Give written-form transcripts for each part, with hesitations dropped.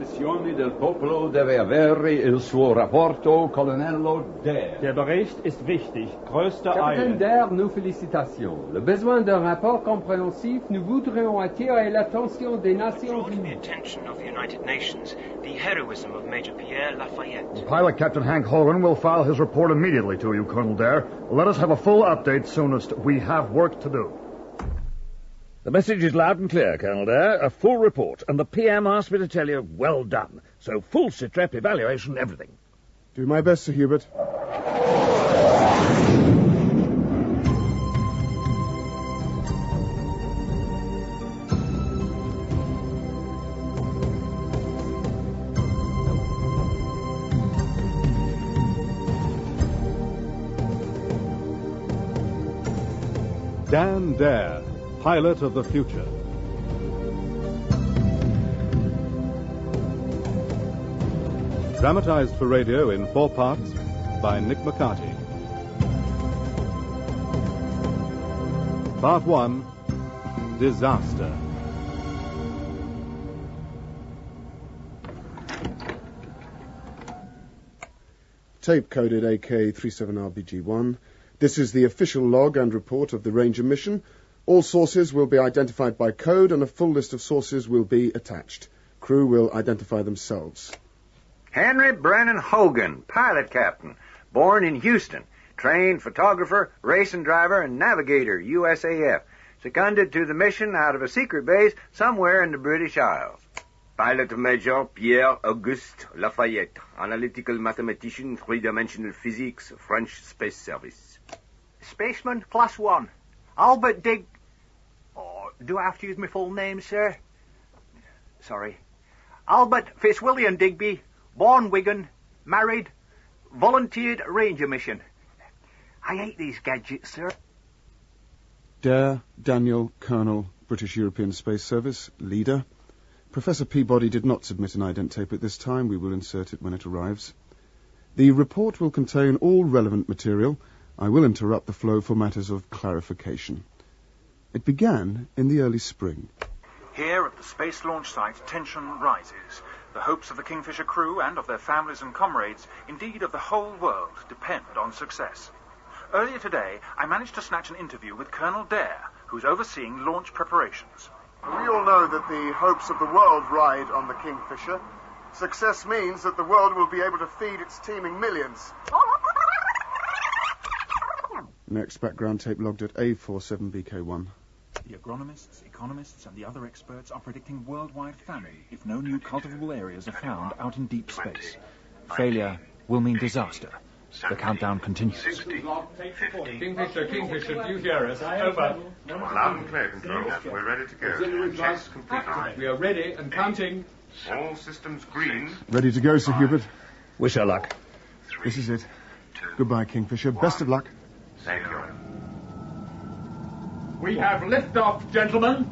missioni del popolo deve avere il suo rapporto, colonnello Dare. Der Bericht ist wichtig. Größte Capitaine Eile. Dare, nos félicitations. Le besoin d'un rapport compréhensif, nous voudrions attirer l'attention des Nations Brought to the Unies. attention of the United Nations the heroism of Major Pierre Lafayette. Pilot Captain Hank Hogan will file his report immediately to you, Colonel Dare. Let us have a full update soonest. We have work to do. The message is loud and clear, Colonel Dare. A full report. And the PM asked me to tell you, well done. So full sitrep, evaluation, everything. Do my best, Sir Hubert. Dan Dare, pilot of the future. Dramatized for radio in 4 parts by Nick McCarty. Part 1, Disaster. Tape coded AK-37RBG-1. This is the official log and report of the Ranger mission. All sources will be identified by code and a full list of sources will be attached. Crew will identify themselves. Henry Brennan Hogan, pilot captain, born in Houston, trained photographer, racing driver, and navigator, USAF. Seconded to the mission out of a secret base somewhere in the British Isles. Pilot Major Pierre Auguste Lafayette, analytical mathematician, three-dimensional physics, French Space Service. Spaceman, Class 1. Albert Dig... Oh, do I have to use my full name, sir? Sorry. Albert Fitzwilliam Digby, born Wigan, married, volunteered Ranger mission. I hate these gadgets, sir. Dare, Daniel, Colonel, British European Space Service, leader. Professor Peabody did not submit an ident tape at this time. We will insert it when it arrives. The report will contain all relevant material. I will interrupt the flow for matters of clarification. It began in the early spring. Here at the space launch site, tension rises. The hopes of the Kingfisher crew and of their families and comrades, indeed of the whole world, depend on success. Earlier today, I managed to snatch an interview with Colonel Dare, who's overseeing launch preparations. We all know that the hopes of the world ride on the Kingfisher. Success means that the world will be able to feed its teeming millions. Next background tape logged at A47BK1. The agronomists, economists, and the other experts are predicting worldwide famine if no new cultivable areas are found out in deep space. Failure will mean disaster. The countdown continues. Kingfisher, Kingfisher, do you hear us? Over. Loud and clear, Control. We're ready to go. Checks completed. We are ready and counting. All systems green. Ready to go, Sir Hubert? Wish her luck. This is it. Goodbye, Kingfisher. Best of luck. Thank you. We have liftoff, gentlemen.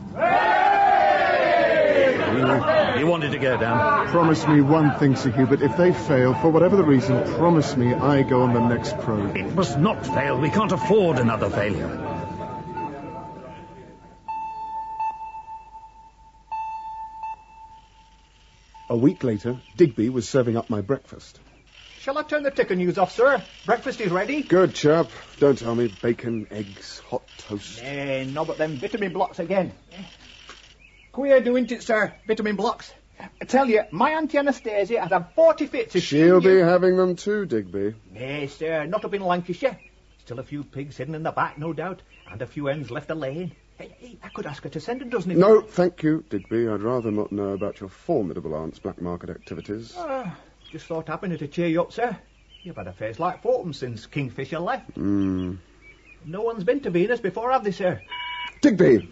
You wanted to go down. Promise me one thing, Sir Hubert. If they fail, for whatever the reason, promise me I go on the next probe. It must not fail. We can't afford another failure. A week later, Digby was serving up my breakfast. Shall I turn the ticker news off, sir? Breakfast is ready. Good, chap. Don't tell me bacon, eggs, hot toast. No, but them vitamin blocks again. Queer doing it, sir. Vitamin blocks. I tell you, my Auntie Anastasia had 40 fits. She'll be having them too, Digby. Nay, sir, not up in Lancashire. Still a few pigs hidden in the back, no doubt, and a few hens left a-laying. Hey, I could ask her to send a dozen. No, thank you, Digby. I'd rather not know about your formidable aunt's black market activities. Just thought happening to cheer you up, sir. You've had a face like Fortum since Kingfisher left. No one's been to Venus before, have they, sir? Digby!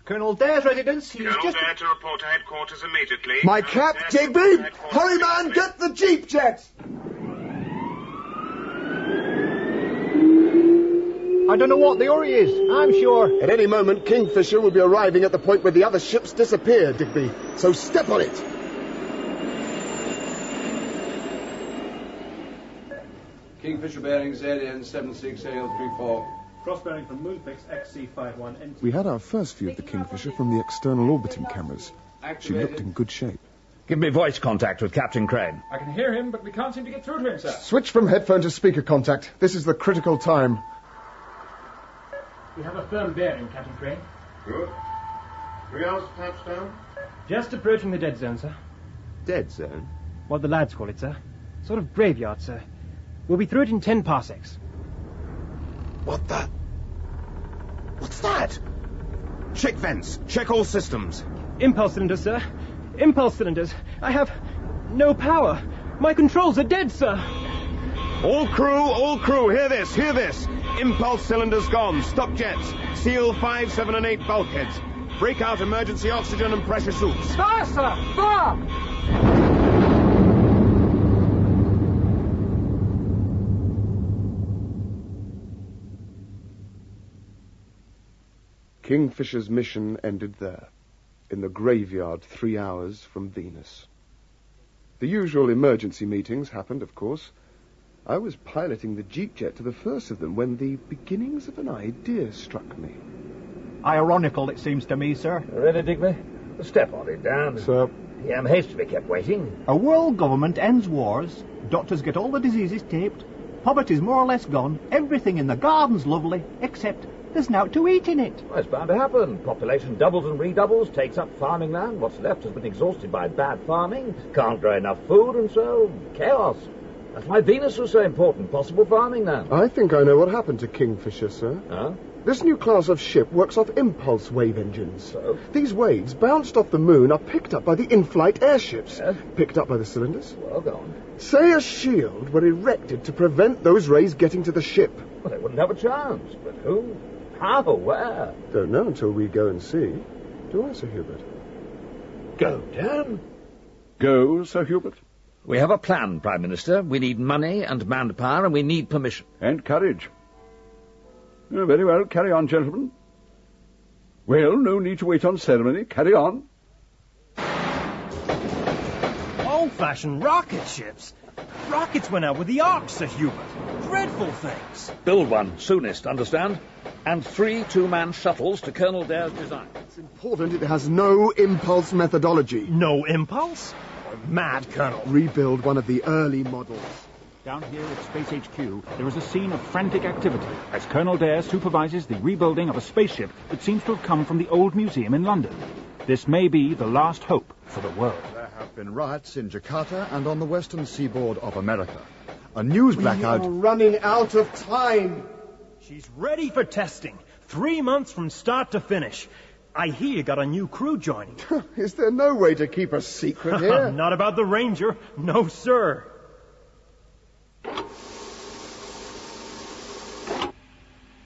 Colonel Dare's residence. He's Colonel just... Dare to report to headquarters immediately. My cap, Digby! Hurry, man! Get the jeep jet! I don't know what the hurry is, I'm sure. At any moment, Kingfisher will be arriving at the point where the other ships disappear, Digby. So step on it. Kingfisher bearing ZN76AL34. Cross-bearing from Moonfix XC51. We had our first view of the Kingfisher from the external orbiting cameras. She looked in good shape. Give me voice contact with Captain Crane. I can hear him, but we can't seem to get through to him, sir. Switch from headphone to speaker contact. This is the critical time. We have a firm bearing, Captain Crane. Good. 3 hours to touchdown? Just approaching the dead zone, sir. Dead zone? What the lads call it, sir. Sort of graveyard, sir. We'll be through it in 10 parsecs. What the... What's that? Check vents. Check all systems. Impulse cylinders, sir. Impulse cylinders. I have no power. My controls are dead, sir. All crew, hear this, hear this. Impulse cylinders gone. Stop jets. Seal 5, 7 and 8 bulkheads. Break out emergency oxygen and pressure suits. Fire, sir! Fire! Kingfisher's mission ended there, in the graveyard 3 hours from Venus. The usual emergency meetings happened, of course. I was piloting the jeep jet to the first of them when the beginnings of an idea struck me. Ironical, it seems to me, sir. Ready, Digby? Step on it, Dan. Sir. The haste to be kept waiting. A world government ends wars, doctors get all the diseases taped, poverty's more or less gone, everything in the garden's lovely, except there's nought to eat in it. Well, it's bound to happen. Population doubles and redoubles, takes up farming land. What's left has been exhausted by bad farming, can't grow enough food, and so chaos. That's why Venus was so important, possible farming land. I think I know what happened to Kingfisher, sir. Huh? This new class of ship works off impulse wave engines. So? These waves, bounced off the moon, are picked up by the in-flight airships. Yes? Picked up by the cylinders. Well, go on. Say a shield were erected to prevent those rays getting to the ship. Well, they wouldn't have a chance. But who? How? Where? Don't know until we go and see. Do I, Sir Hubert? Go, Dan. Go, Sir Hubert. We have a plan, Prime Minister. We need money and manpower, and we need permission. And courage. Oh, very well, carry on, gentlemen. Well, no need to wait on ceremony. Carry on. Old-fashioned rocket ships. Rockets went out with the Ark, Sir Hubert. Dreadful things. Build one, soonest, understand? And 3 two-man shuttles to Colonel Dare's design. It's important it has no impulse methodology. No impulse? Mad, Colonel. Rebuild one of the early models. Down here at Space HQ, there is a scene of frantic activity as Colonel Dare supervises the rebuilding of a spaceship that seems to have come from the old museum in London. This may be the last hope for the world. There have been riots in Jakarta and on the western seaboard of America. A news blackout... We are running out of time. She's ready for testing. 3 months from start to finish. I hear you got a new crew joining. Is there no way to keep a secret here? Not about the Ranger. No, sir.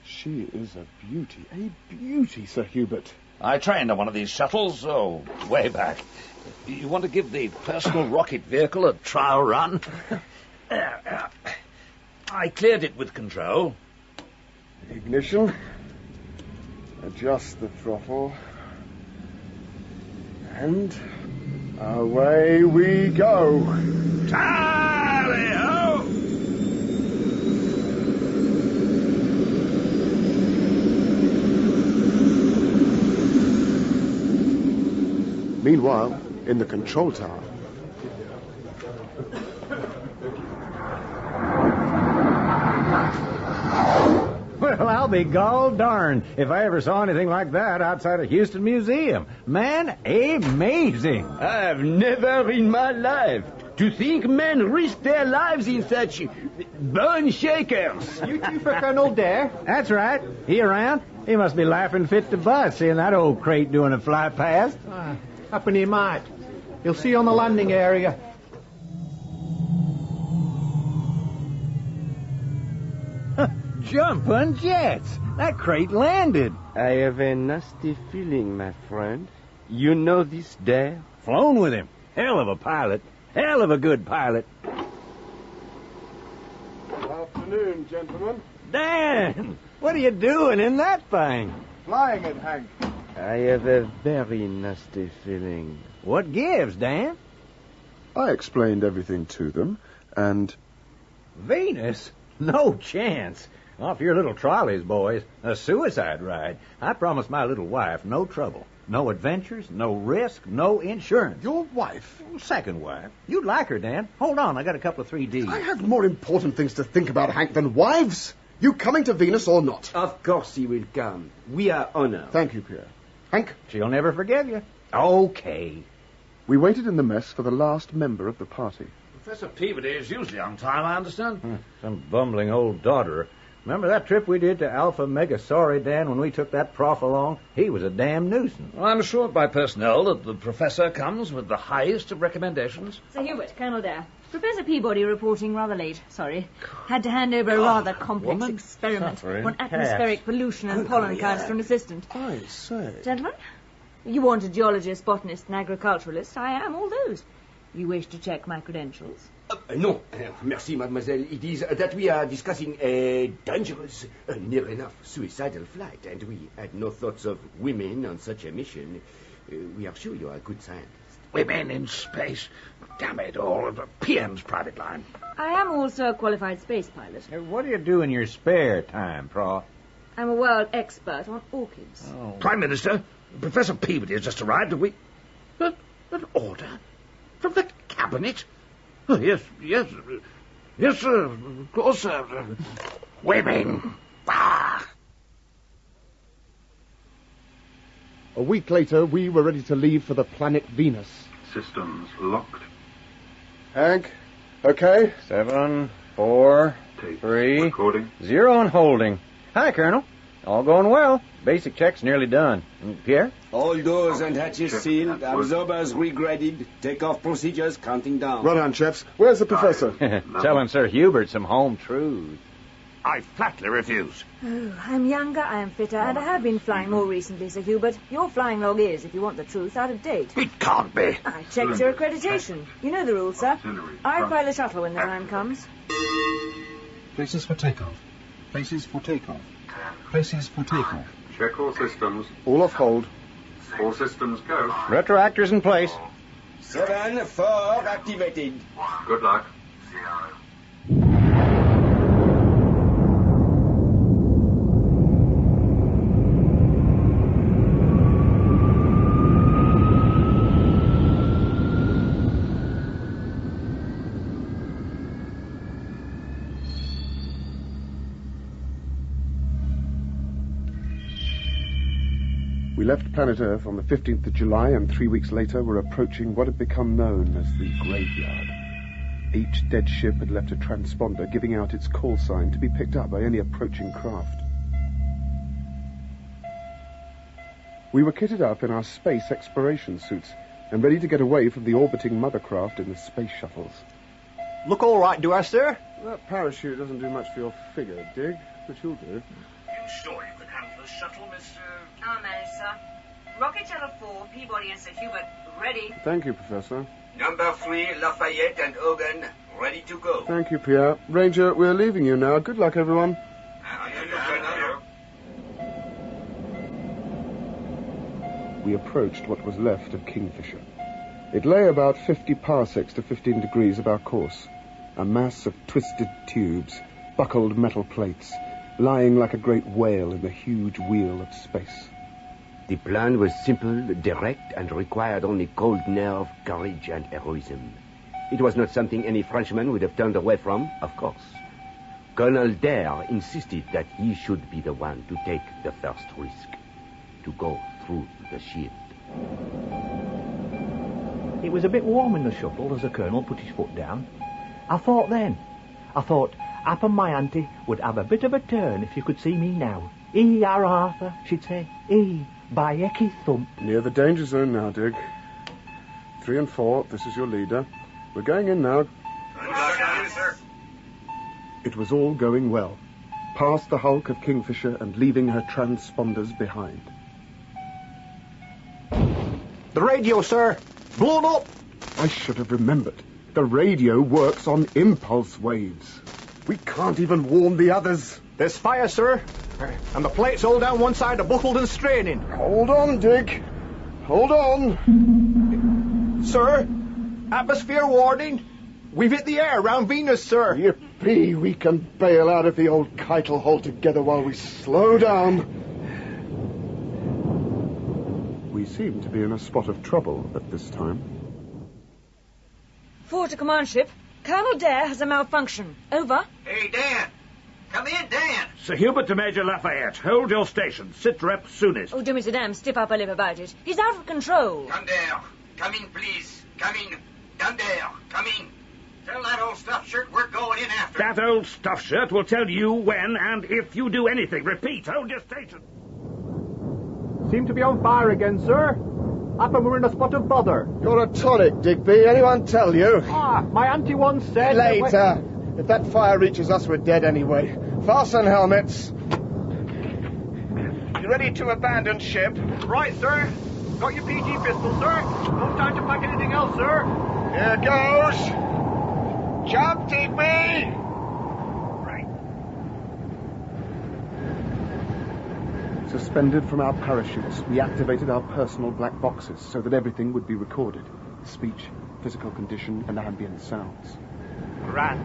She is a beauty, Sir Hubert. I trained on one of these shuttles, way back. You want to give the personal rocket vehicle a trial run? I cleared it with control. Ignition. Adjust the throttle. And away we go. Tally-ho! Meanwhile, in the control tower... Well, I'll be gall darned if I ever saw anything like that outside of Houston Museum. Man, amazing. I've never in my life. To think men risk their lives in such bone shakers. You two for Colonel Dare? That's right. He around? He must be laughing fit to bust seeing that old crate doing a fly past. Happen he might. He'll see you on the landing area. Jumping jets! That crate landed. I have a nasty feeling, my friend. You know this Dare? Flown with him. Hell of a pilot. Hell of a good pilot. Good afternoon, gentlemen. Dan! What are you doing in that thing? Flying it, Hank. I have a very nasty feeling. What gives, Dan? I explained everything to them, and... Venus? No chance. Off your little trolleys, boys. A suicide ride. I promised my little wife no trouble. No adventures, no risk, no insurance. Your wife? Second wife. You'd like her, Dan. Hold on, I got a couple of 3Ds. I have more important things to think about, Hank, than wives. You coming to Venus or not? Of course he will come. We are honored. Thank you, Pierre. Hank? She'll never forgive you. Okay. We waited in the mess for the last member of the party. Professor Peabody is usually on time, I understand. Some bumbling old dodderer. Remember that trip we did to Alpha Megasauri, Dan, when we took that prof along? He was a damn nuisance. Well, I'm assured by personnel that the professor comes with the highest of recommendations. Sir Hubert, Colonel Dare. Professor Peabody reporting rather late. Sorry. Had to hand over a rather complex experiment on atmospheric pollution and pollen counts to an assistant. I say. Gentlemen, you want a geologist, botanist, and agriculturalist. I am all those. You wish to check my credentials? No, merci, mademoiselle. It is that we are discussing a dangerous, near enough suicidal flight, and we had no thoughts of women on such a mission. We are sure you are a good scientist. Women in space. Damn it all. The PM's private line. I am also a qualified space pilot. What do you do in your spare time, Prof? I'm a world expert on orchids. Oh. Prime Minister, Professor Peabody has just arrived. An order? From the cabinet? Oh, yes, sir, of course, sir. Women. Ah. A week later, we were ready to leave for the planet Venus. Systems locked. Hank, okay? 7, 4, 3, recording. 0 and holding. Hi, Colonel. All going well. Basic check's nearly done. Pierre? All doors and hatches sealed, absorbers regraded, takeoff procedures counting down. Right on, chaps. Where's the professor? Telling Sir Hubert some home truths. I flatly refuse. Oh, I'm younger, I am fitter, and I have been flying more recently, Sir Hubert. Your flying log is, if you want the truth, out of date. It can't be. I checked your accreditation. You know the rules, sir. I fly the shuttle when the time comes. Places for takeoff. Places for takeoff. Places for takeoff. Check all systems. All off hold. All systems go. Retroactors in place. 7, 4 activated. Good luck. We left planet Earth on the 15th of July, and 3 weeks later were approaching what had become known as the graveyard. Each dead ship had left a transponder giving out its call sign to be picked up by any approaching craft. We were kitted up in our space exploration suits and ready to get away from the orbiting mothercraft in the space shuttles. Look all right, do I, sir? That parachute doesn't do much for your figure, Dig, but you'll do. You sure you can handle a shuttle, Mr. I'll manage, sir. Rocket Shuttle 4, Peabody and Sir Hubert, ready. Thank you, Professor. Number 3, Lafayette and Hogan, ready to go. Thank you, Pierre. Ranger, we're leaving you now. Good luck, everyone. We approached what was left of Kingfisher. It lay about 50 parsecs to 15 degrees of our course, a mass of twisted tubes, buckled metal plates, lying like a great whale in the huge wheel of space. The plan was simple, direct, and required only cold nerve, courage, and heroism. It was not something any Frenchman would have turned away from, of course. Colonel Dare insisted that he should be the one to take the first risk, to go through the shield. It was a bit warm in the shuttle as the Colonel put his foot down. I thought Appa my auntie would have a bit of a turn if you could see me now. Our Arthur, she'd say. By Ecky Thump. Near the danger zone now, Dig. 3 and 4, this is your leader. We're going in now. It was all going well. Past the hulk of Kingfisher and leaving her transponders behind. The radio, sir. Blown up. I should have remembered. The radio works on impulse waves. We can't even warn the others. There's fire, sir. And the plates all down one side are buckled and straining. Hold on, Dick. Hold on. Sir, atmosphere warning. We've hit the air around Venus, sir. Yippee, we can bail out of the old Keitel altogether while we slow down. We seemed to be in a spot of trouble at this time. Forward to command ship. Colonel Dare has a malfunction. Over. Hey, Dan. Come in, Dan. Sir Hubert to Major Lafayette. Hold your station. Sit rep soonest. Oh, do me a damn stiff upper lip about it. He's out of control. Come there. Come in, please. Come in. Down there. Come in. Tell that old stuffed shirt we're going in after. That old stuffed shirt will tell you when and if you do anything. Repeat, hold your station. Seem to be on fire again, sir. Happen we're in a spot of bother. You're a tonic, Digby. Anyone tell you? My auntie once said... Later. If that fire reaches us, we're dead anyway. Fasten helmets. You ready to abandon ship? Right, sir. Got your PG pistol, sir. No time to pack anything else, sir. Here goes. Jump, Digby! Suspended from our parachutes, we activated our personal black boxes so that everything would be recorded. Speech, physical condition, and ambient sounds. Grand.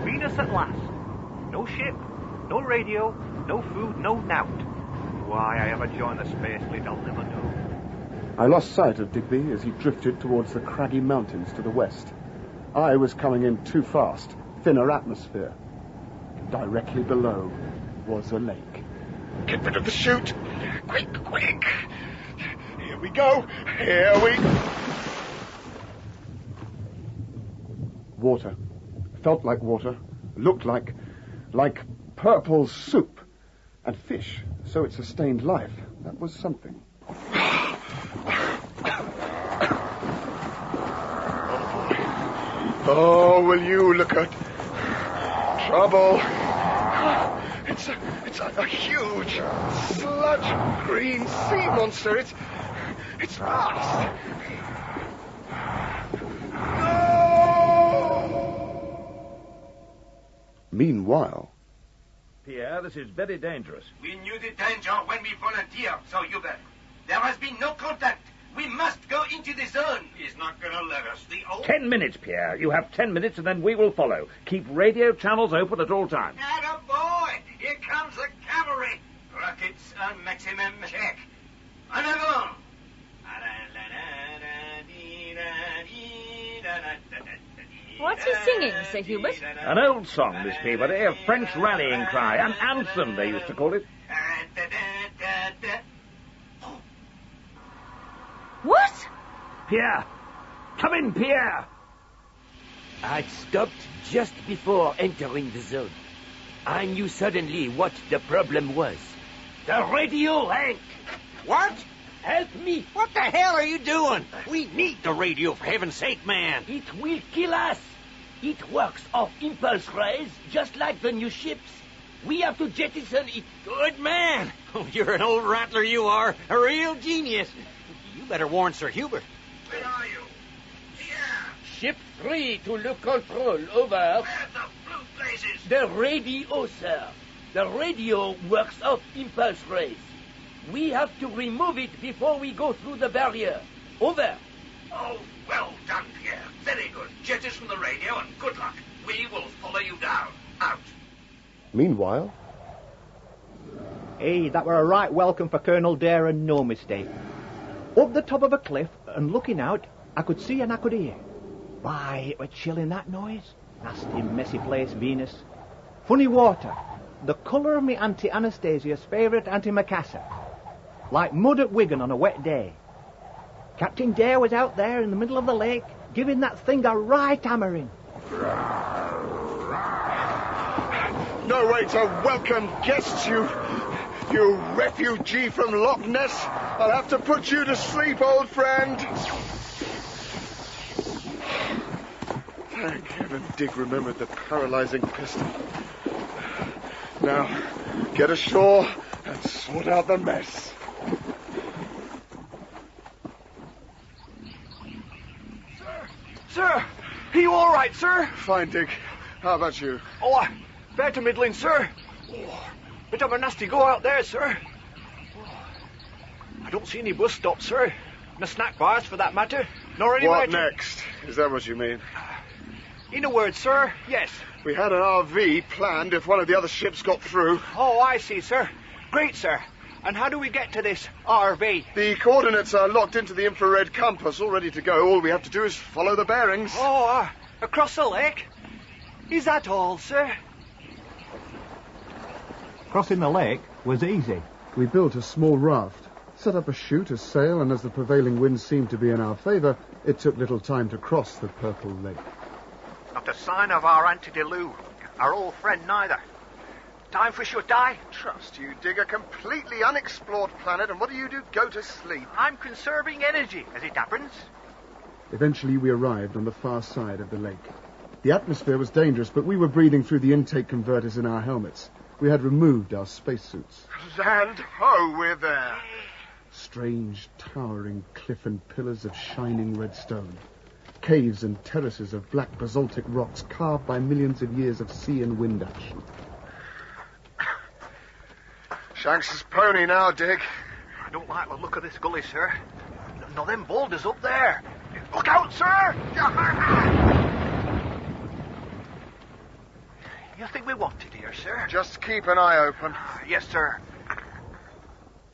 Venus at last. No ship, no radio, no food, no nout. Why I ever joined the space fleet, I'll never know. I lost sight of Digby as he drifted towards the craggy mountains to the west. I was coming in too fast, thinner atmosphere. Directly below was a lake. Get rid of the chute. Quick, quick. Here we go. Here we... Water. Felt like water. Looked like purple soup. And fish. So it sustained life. That was something. Oh, will you look at trouble? It's a huge, sludge green sea monster. It's fast. No! Meanwhile... Pierre, this is very dangerous. We knew the danger when we volunteered, Sir Hubert. There has been no contact. We must go into the zone. He's not going to let us. 10 minutes, Pierre. You have 10 minutes and then we will follow. Keep radio channels open at all times. Attaboy! Here comes the cavalry. Rockets on maximum check. En avant! What's he singing, Sir Hubert? An old song, Miss Peabody, a French rallying cry. An anthem, they used to call it. What? Pierre! Come in, Pierre! I stopped just before entering the zone. I knew suddenly what the problem was. The radio, Hank! What? Help me! What the hell are you doing? We need the radio, for heaven's sake, man. It will kill us. It works off impulse rays, just like the new ships. We have to jettison it. Good man. Oh, you're an old rattler, you are. A real genius. You better warn Sir Hubert. Where are you? Ship 3 to Le Control, over. Where the blue blazes? The radio, sir. The radio works off impulse rays. We have to remove it before we go through the barrier. Over. Oh, well done, Pierre. Very good. Jettison the radio and good luck. We will follow you down. Out. Meanwhile... Hey, that were a right welcome for Colonel Dare and no mistake. Up the top of a cliff and looking out, I could see and I could hear. Why, it was chilling, that noise. Nasty, messy place, Venus. Funny water. The colour of me Auntie Anastasia's favourite antimacassar. Like mud at Wigan on a wet day. Captain Dare was out there in the middle of the lake, giving that thing a right hammering. No way to welcome guests, you refugee from Loch Ness. I'll have to put you to sleep, old friend. Thank heaven Dig remembered the paralyzing pistol. Now, get ashore and sort out the mess. Sir, are you all right, sir? Fine, Dig. How about you? Oh, fair to middling, sir. Oh, bit of a nasty go out there, sir. Oh, I don't see any bus stops, sir. No snack bars, for that matter. Nor any... What next? Is that what you mean? In a word, sir, yes. We had an RV planned if one of the other ships got through. Oh, I see, sir. Great, sir. And how do we get to this RV? The coordinates are locked into the infrared compass, all ready to go. All we have to do is follow the bearings. Oh, across the lake? Is that all, sir? Crossing the lake was easy. We built a small raft, set up a chute, a sail, and as the prevailing wind seemed to be in our favour, it took little time to cross the purple lake. Not a sign of our antediluve. Our old friend neither. Time for shut eye? Trust you, dig. A completely unexplored planet, and what do? Go to sleep. I'm conserving energy, as it happens. Eventually we arrived on the far side of the lake. The atmosphere was dangerous, but we were breathing through the intake converters in our helmets. We had removed our spacesuits. Land ho, we're there. Strange, towering cliff and pillars of shining red stone. Caves and terraces of black basaltic rocks carved by millions of years of sea and wind action. Shanks's pony now, Dick. I don't like the look of this gully, sir. No, them boulders up there. Look out, sir! You think we want it here, sir? Just keep an eye open. Yes, sir.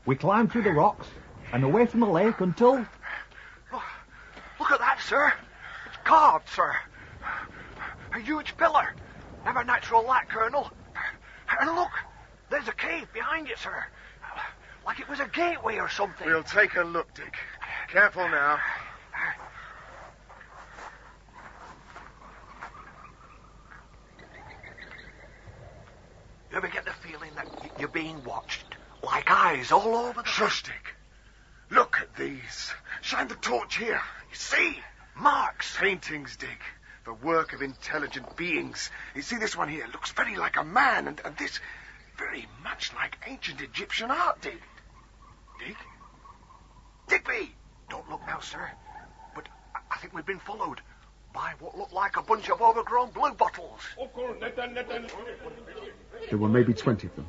We climbed through the rocks and away from the lake until... Look at that, sir. It's carved, sir. A huge pillar. Never natural like, Colonel. And look, there's a cave behind it, sir. Like it was a gateway or something. We'll take a look, Dick. Careful now. You ever get the feeling that you're being watched? Like eyes all over the... Shush, Dick. Look at these. Shine the torch here. You see? Marks. Paintings, Dick. The work of intelligent beings. You see this one here? Looks very like a man, and this very much like ancient Egyptian art, Dick. Dick? Digby! Don't look now, sir. But I think we've been followed by what looked like a bunch of overgrown blue bottles. There were maybe 20 of them.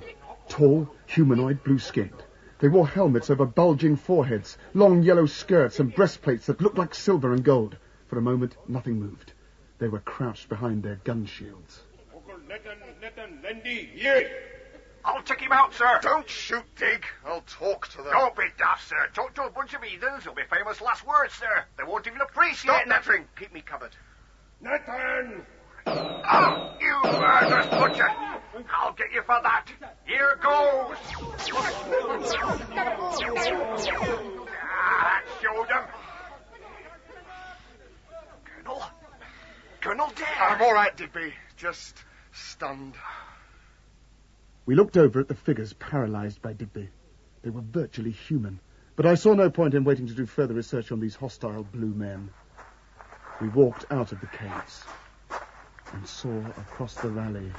Tall, humanoid, blue-skinned. They wore helmets over bulging foreheads, long yellow skirts and breastplates that looked like silver and gold. For a moment, nothing moved. They were crouched behind their gun shields. I'll check him out, sir. Don't shoot, Dick. I'll talk to them. Don't be daft, sir. Talk to a bunch of heathens. It'll be famous last words, sir. They won't even appreciate Stop nattering. Keep me covered. Nathan! Oh, you murderous butcher! I'll get you for that. Here goes. That showed him. Colonel Dare. I'm all right, Digby. Just stunned. We looked over at the figures paralyzed by Digby. They were virtually human, but I saw no point in waiting to do further research on these hostile blue men. We walked out of the caves and saw across the valley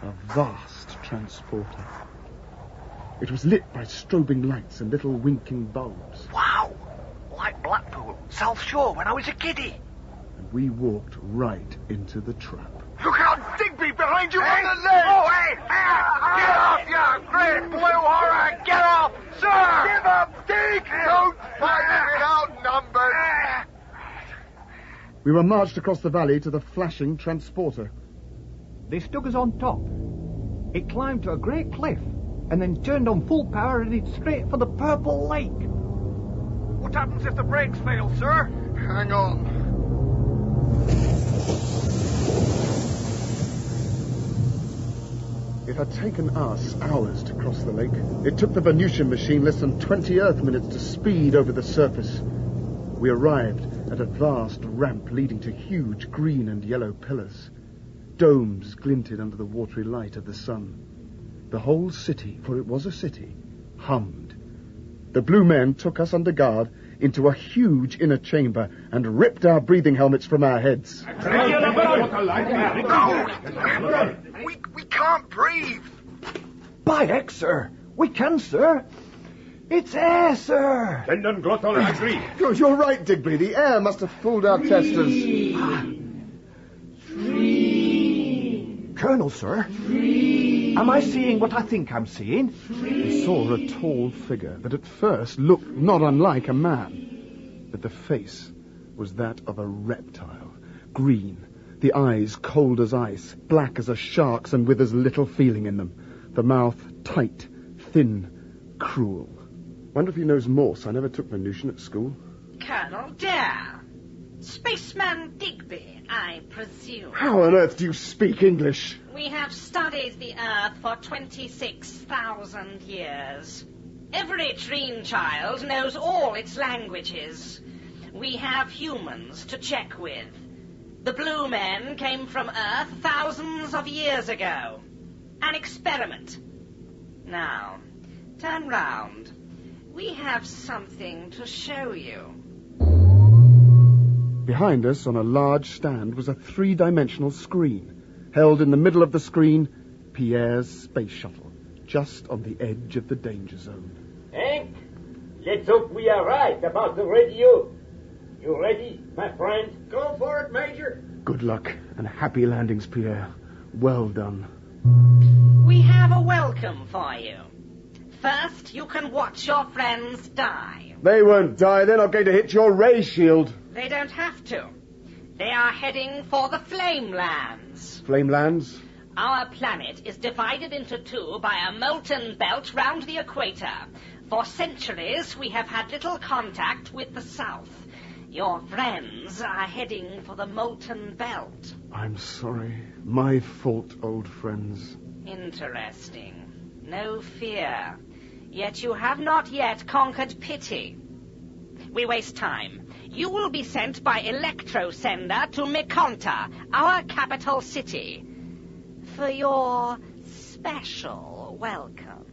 a vast transporter. It was lit by strobing lights and little winking bulbs. Wow! Like Blackpool, South Shore, when I was a kiddie. And we walked right into the trap. Look out, Digby, behind you on the left! Oh, hey! Get off, you great blue horror! Get off, sir! Give up, Dick! Don't fight it outnumbered! We were marched across the valley to the flashing transporter. They stuck us on top. It climbed to a great cliff and then turned on full power and headed straight for the purple lake. What happens if the brakes fail, sir? Hang on. It had taken us hours to cross the lake. It took the Venusian machine less than 20 Earth minutes to speed over the surface. We arrived at a vast ramp leading to huge green and yellow pillars. Domes glinted under the watery light of the sun. The whole city, for it was a city, hummed. The blue men took us under guard into a huge inner chamber and ripped our breathing helmets from our heads. No! We can't breathe! By heck, sir! We can, sir! It's air, sir! You're right, Digby. The air must have fooled our testers. Colonel, sir? Am I seeing what I think I'm seeing? We saw a tall figure that at first looked not unlike a man. But the face was that of a reptile. Green, the eyes cold as ice, black as a shark's and with as little feeling in them. The mouth tight, thin, cruel. Wonder if he knows Morse. I never took Venusian at school. Colonel Dare. Spaceman Digby, I presume. How on earth do you speak English? We have studied the Earth for 26,000 years. Every Treen child knows all its languages. We have humans to check with. The Blue Men came from Earth thousands of years ago. An experiment. Now, turn round. We have something to show you. Behind us, on a large stand, was a three-dimensional screen. Held in the middle of the screen, Pierre's space shuttle, just on the edge of the danger zone. Hank, let's hope we are right about the radio. You ready, my friend? Go for it, Major. Good luck and happy landings, Pierre. Well done. We have a welcome for you. First, you can watch your friends die. They won't die. They're not going to hit your ray shield. They don't have to. They are heading for the Flame Lands. Flame Lands? Our planet is divided into two by a molten belt round the equator. For centuries, we have had little contact with the South. Your friends are heading for the molten belt. I'm sorry. My fault, old friends. Interesting. No fear. Yet you have not yet conquered pity. We waste time. You will be sent by electrosender to Mekonta, our capital city, for your special welcome.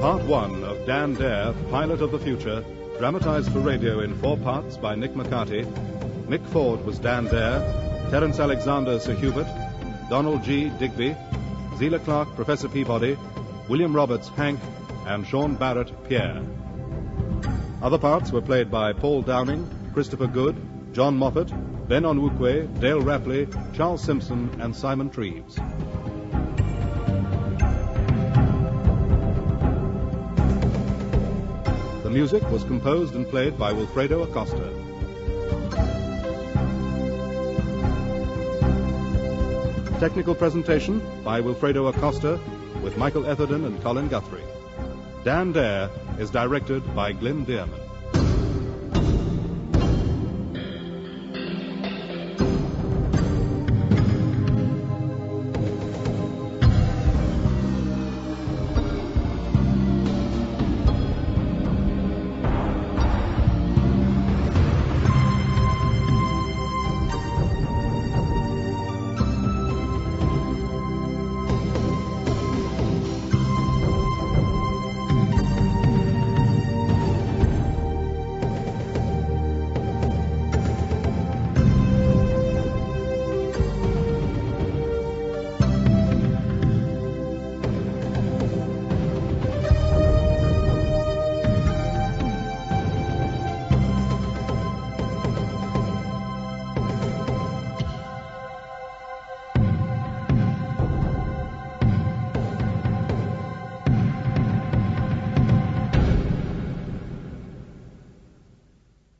Part 1 of Dan Dare, Pilot of the Future, dramatized for radio in 4 parts by Nick McCarty. Mick Ford was Dan Dare, Terence Alexander Sir Hubert, Donald G. Digby, Zela Clark Professor Peabody, William Roberts Hank, and Sean Barrett Pierre. Other parts were played by Paul Downing, Christopher Good, John Moffat, Ben Onwukwe, Dale Rapley, Charles Simpson, and Simon Treves. The music was composed and played by Wilfredo Acosta. Technical presentation by Wilfredo Acosta with Michael Etherden and Colin Guthrie. Dan Dare is directed by Glyn Dearman.